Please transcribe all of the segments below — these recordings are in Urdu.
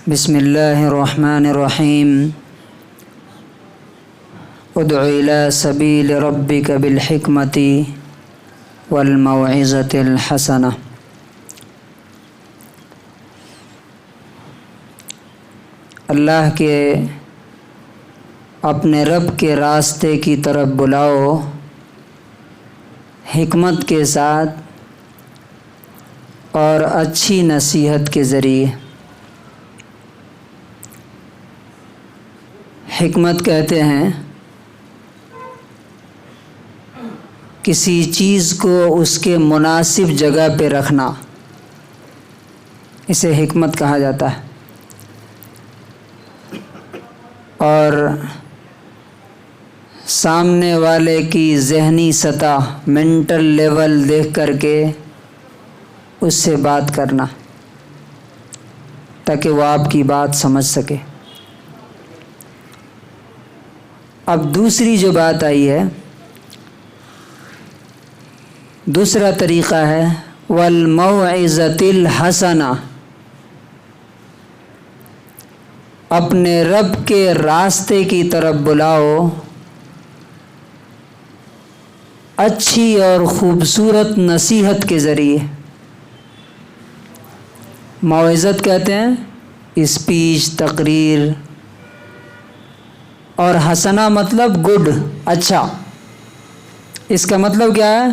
بسم اللہ الرحمن الرحیم ادع الی سبیل ربک بالحکمۃ والموعظۃ الحسنہ۔ اللہ کے اپنے رب کے راستے کی طرف بلاؤ حکمت کے ساتھ اور اچھی نصیحت کے ذریعے۔ حکمت کہتے ہیں کسی چیز کو اس کے مناسب جگہ پہ رکھنا، اسے حکمت کہا جاتا ہے۔ اور سامنے والے کی ذہنی سطح مینٹل لیول دیکھ کر کے اس سے بات کرنا تاکہ وہ آپ کی بات سمجھ سکے۔ اب دوسری جو بات آئی ہے، دوسرا طریقہ ہے والموعظۃ الحسنہ، اپنے رب کے راستے کی طرف بلاؤ اچھی اور خوبصورت نصیحت کے ذریعے۔ موعظت کہتے ہیں اسپیچ، تقریر، اور حسنہ مطلب گڈ، اچھا۔ اس کا مطلب کیا ہے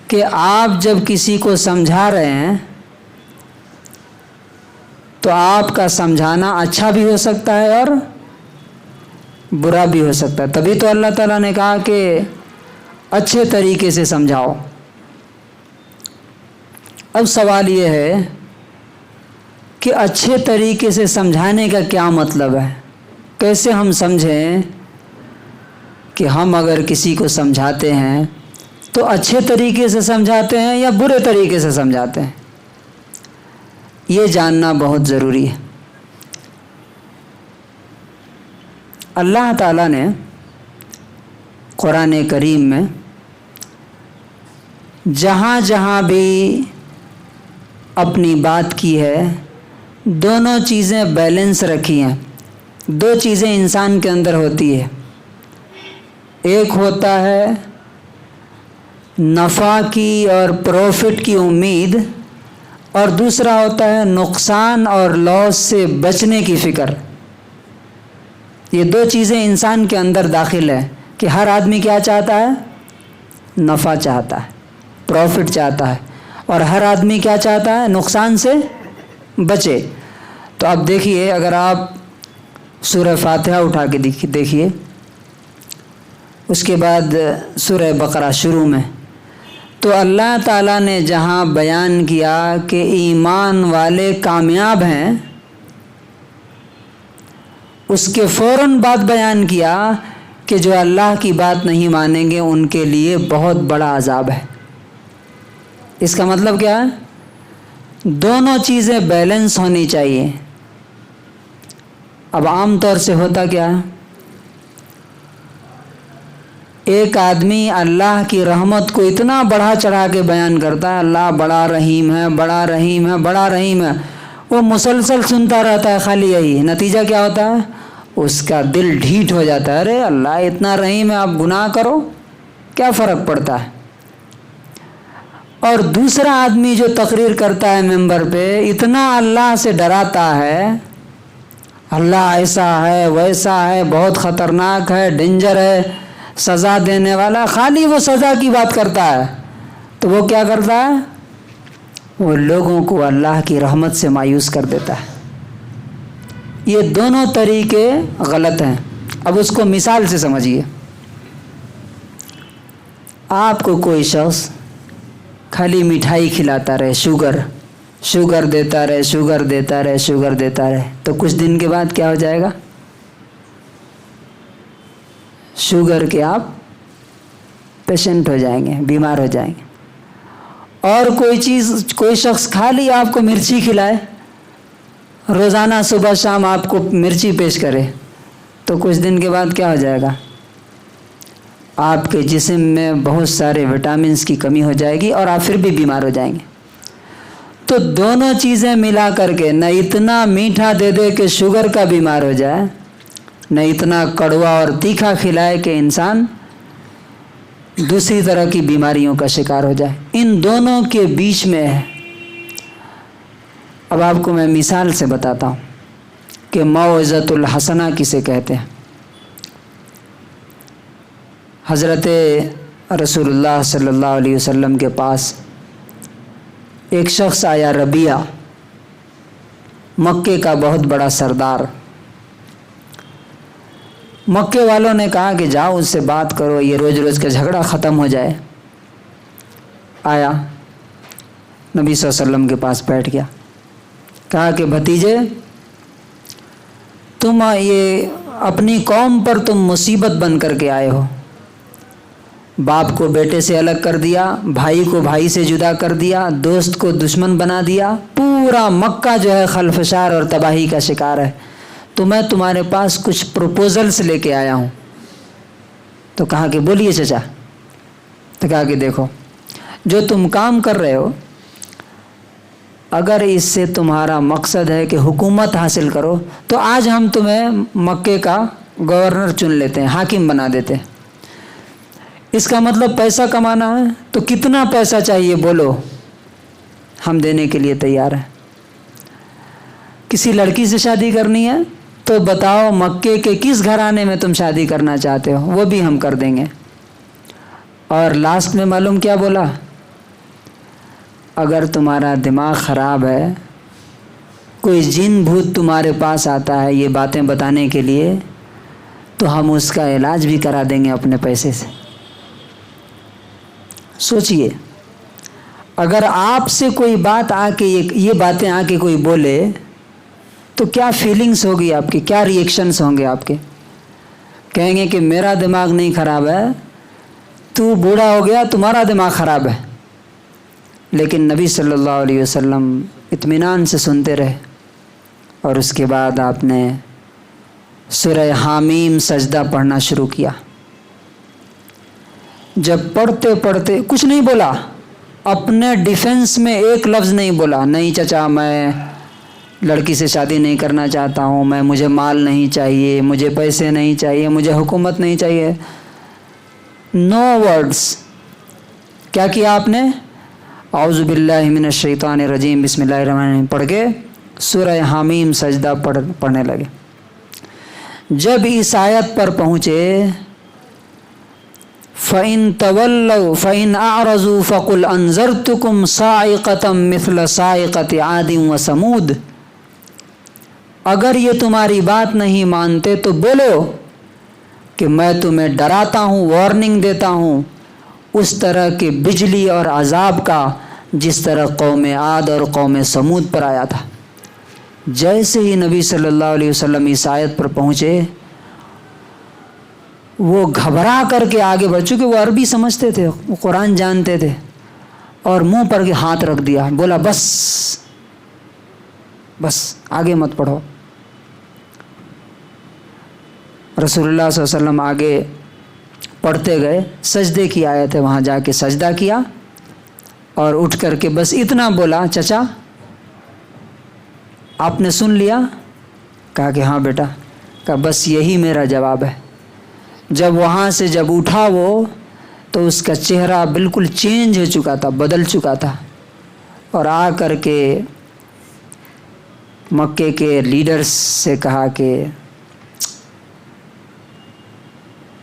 کہ آپ جب کسی کو سمجھا رہے ہیں تو آپ کا سمجھانا اچھا بھی ہو سکتا ہے اور برا بھی ہو سکتا ہے۔ تبھی تو اللہ تعالیٰ نے کہا کہ اچھے طریقے سے سمجھاؤ۔ اب سوال یہ ہے کہ اچھے طریقے سے سمجھانے کا کیا مطلب ہے؟ کیسے ہم سمجھیں کہ ہم اگر کسی کو سمجھاتے ہیں تو اچھے طریقے سے سمجھاتے ہیں یا برے طریقے سے سمجھاتے ہیں؟ یہ جاننا بہت ضروری ہے۔ اللہ تعالیٰ نے قرآن کریم میں جہاں جہاں بھی اپنی بات کی ہے، دونوں چیزیں بیلنس رکھی ہیں۔ دو چیزیں انسان کے اندر ہوتی ہے، ایک ہوتا ہے نفع کی اور پروفٹ کی امید، اور دوسرا ہوتا ہے نقصان اور لاس سے بچنے کی فکر۔ یہ دو چیزیں انسان کے اندر داخل ہے کہ ہر آدمی کیا چاہتا ہے؟ نفع چاہتا ہے، پروفٹ چاہتا ہے، اور ہر آدمی کیا چاہتا ہے؟ نقصان سے بچے۔ تو اب دیکھیے، اگر آپ سورہ فاتحہ اٹھا کے دیکھیے، اس کے بعد سورہ بقرہ شروع میں، تو اللہ تعالیٰ نے جہاں بیان کیا کہ ایمان والے کامیاب ہیں، اس کے فوراً بعد بیان کیا کہ جو اللہ کی بات نہیں مانیں گے ان کے لیے بہت بڑا عذاب ہے۔ اس کا مطلب کیا ہے؟ دونوں چیزیں بیلنس ہونی چاہیے۔ اب عام طور سے ہوتا کیا ہے؟ ایک آدمی اللہ کی رحمت کو اتنا بڑھا چڑھا کے بیان کرتا ہے، اللہ بڑا رحیم ہے، بڑا رحیم ہے، بڑا رحیم ہے، وہ مسلسل سنتا رہتا ہے خالی یہی۔ نتیجہ کیا ہوتا ہے؟ اس کا دل ڈھیٹ ہو جاتا ہے، ارے اللہ اتنا رحیم ہے، آپ گناہ کرو، کیا فرق پڑتا ہے؟ اور دوسرا آدمی جو تقریر کرتا ہے ممبر پہ، اتنا اللہ سے ڈراتا ہے، اللہ ایسا ہے، ویسا ہے، بہت خطرناک ہے، ڈینجر ہے، سزا دینے والا، خالی وہ سزا کی بات کرتا ہے۔ تو وہ کیا کرتا ہے؟ وہ لوگوں کو اللہ کی رحمت سے مایوس کر دیتا ہے۔ یہ دونوں طریقے غلط ہیں۔ اب اس کو مثال سے سمجھیے۔ آپ کو کوئی شخص خالی مٹھائی کھلاتا رہے، شوگر دیتا رہے، شوگر دیتا رہے، شوگر دیتا رہے، تو کچھ دن کے بعد کیا ہو جائے گا؟ شوگر کے آپ پیشنٹ ہو جائیں گے، بیمار ہو جائیں گے۔ اور کوئی شخص خالی آپ کو مرچی کھلائے، روزانہ صبح شام آپ کو مرچی پیش کرے، تو کچھ دن کے بعد کیا ہو جائے گا؟ آپ کے جسم میں بہت سارے وٹامنس کی کمی ہو جائے گی اور آپ پھر بھی بیمار ہو جائیں گے۔ تو دونوں چیزیں ملا کر کے نہ اتنا میٹھا دے دے کہ شوگر کا بیمار ہو جائے، نہ اتنا کڑوا اور تیکھا کھلائے کہ انسان دوسری طرح کی بیماریوں کا شکار ہو جائے، ان دونوں کے بیچ میں ہے۔ اب آپ کو میں مثال سے بتاتا ہوں کہ موعظۃ الحسنہ کسے کہتے ہیں۔ حضرت رسول اللہ صلی اللہ علیہ وسلم کے پاس ایک شخص آیا، ربیعہ، مکے کا بہت بڑا سردار۔ مکے والوں نے کہا کہ جاؤ اس سے بات کرو، یہ روز روز کا جھگڑا ختم ہو جائے۔ آیا، نبی صلی اللہ علیہ وسلم کے پاس بیٹھ گیا، کہا کہ بھتیجے، تم یہ اپنی قوم پر تم مصیبت بن کر کے آئے ہو، باپ کو بیٹے سے الگ کر دیا، بھائی کو بھائی سے جدا کر دیا، دوست کو دشمن بنا دیا، پورا مکہ جو ہے خلفشار اور تباہی کا شکار ہے، تو میں تمہارے پاس کچھ پروپوزلز لے کے آیا ہوں۔ تو کہا کہ بولیے چچا۔ تو کہا کہ دیکھو، جو تم کام کر رہے ہو، اگر اس سے تمہارا مقصد ہے کہ حکومت حاصل کرو، تو آج ہم تمہیں مکے کا گورنر چن لیتے ہیں، حاکم بنا دیتے ہیں۔ اس کا مطلب پیسہ کمانا ہے، تو کتنا پیسہ چاہیے بولو، ہم دینے کے لیے تیار ہیں۔ کسی لڑکی سے شادی کرنی ہے تو بتاؤ مکے کے کس گھرانے میں تم شادی کرنا چاہتے ہو، وہ بھی ہم کر دیں گے۔ اور لاسٹ میں معلوم کیا بولا؟ اگر تمہارا دماغ خراب ہے، کوئی جن بھوت تمہارے پاس آتا ہے یہ باتیں بتانے کے لیے، تو ہم اس کا علاج بھی کرا دیں گے اپنے پیسے سے۔ سوچئے، اگر آپ سے کوئی بات آ کے یہ باتیں آ کے کوئی بولے تو کیا فیلنگز ہوگی آپ کی، کیا ری ایکشنز ہوں گے آپ کے؟ کہیں گے کہ میرا دماغ نہیں خراب ہے، تو بوڑھا ہو گیا، تمہارا دماغ خراب ہے۔ لیکن نبی صلی اللہ علیہ وسلم اطمینان سے سنتے رہے، اور اس کے بعد آپ نے سورہ حامیم سجدہ پڑھنا شروع کیا۔ جب پڑھتے پڑھتے کچھ نہیں بولا، اپنے ڈیفنس میں ایک لفظ نہیں بولا، نہیں چچا میں لڑکی سے شادی نہیں کرنا چاہتا ہوں، مجھے مال نہیں چاہیے، مجھے پیسے نہیں چاہیے، مجھے حکومت نہیں چاہیے، نو ورڈز۔ کیا کیا آپ نے؟ اعوذ باللہ من الشیطان الرجیم بسم اللہ الرحمن الرحیم پڑھ کے سورہ حامیم سجدہ پڑھنے لگے۔ جب اس آیت پر پہنچے، فَإِن تَوَلَّوْا فَإِنْ أَعْرَضُوا فَقُلْ أَنذَرْتُكُمْ صَاعِقَةً مِثْلَ صَاعِقَةِ عَادٍ وَثَمُودَ، اگر یہ تمہاری بات نہیں مانتے تو بولو کہ میں تمہیں ڈراتا ہوں، وارننگ دیتا ہوں اس طرح کے بجلی اور عذاب کا جس طرح قوم عاد اور قوم سمود پر آیا تھا۔ جیسے ہی نبی صلی اللہ علیہ وسلم اس آیت پر پہنچے، وہ گھبرا کر کے آگے بڑھ، چونکہ وہ عربی سمجھتے تھے، وہ قرآن جانتے تھے، اور منہ پر ہاتھ رکھ دیا، بولا بس آگے مت پڑھو۔ رسول اللہ صلی اللہ علیہ وسلم آگے پڑھتے گئے، سجدے کی آیت ہے، وہاں جا کے سجدہ کیا اور اٹھ کر کے بس اتنا بولا، چچا آپ نے سن لیا؟ کہا کہ ہاں بیٹا۔ کہا بس یہی میرا جواب ہے۔ جب وہاں سے اٹھا وہ، تو اس کا چہرہ بالکل چینج ہو چکا تھا، بدل چکا تھا، اور آ کر کے مکے کے لیڈرز سے کہا کہ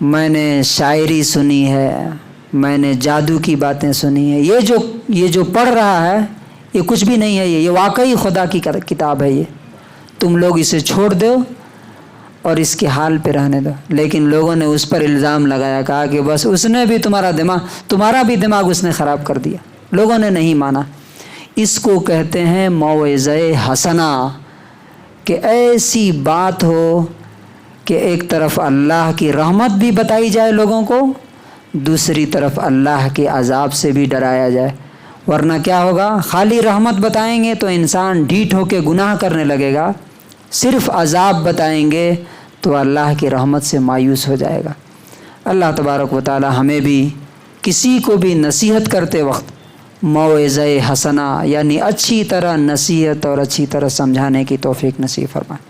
میں نے شاعری سنی ہے، میں نے جادو کی باتیں سنی ہیں، یہ جو پڑھ رہا ہے یہ کچھ بھی نہیں ہے، یہ واقعی خدا کی کتاب ہے، یہ تم لوگ اسے چھوڑ دو اور اس کے حال پہ رہنے دو۔ لیکن لوگوں نے اس پر الزام لگایا، کہا کہ بس اس نے بھی تمہارا بھی دماغ اس نے خراب کر دیا۔ لوگوں نے نہیں مانا۔ اس کو کہتے ہیں موعظہ حسنہ، کہ ایسی بات ہو کہ ایک طرف اللہ کی رحمت بھی بتائی جائے لوگوں کو، دوسری طرف اللہ کے عذاب سے بھی ڈرایا جائے۔ ورنہ کیا ہوگا؟ خالی رحمت بتائیں گے تو انسان ڈھیٹ ہو کے گناہ کرنے لگے گا، صرف عذاب بتائیں گے تو اللہ کی رحمت سے مایوس ہو جائے گا۔ اللہ تبارک و تعالی ہمیں بھی، کسی کو بھی نصیحت کرتے وقت موعظہ حسنہ، یعنی اچھی طرح نصیحت اور اچھی طرح سمجھانے کی توفیق نصیب فرمائے۔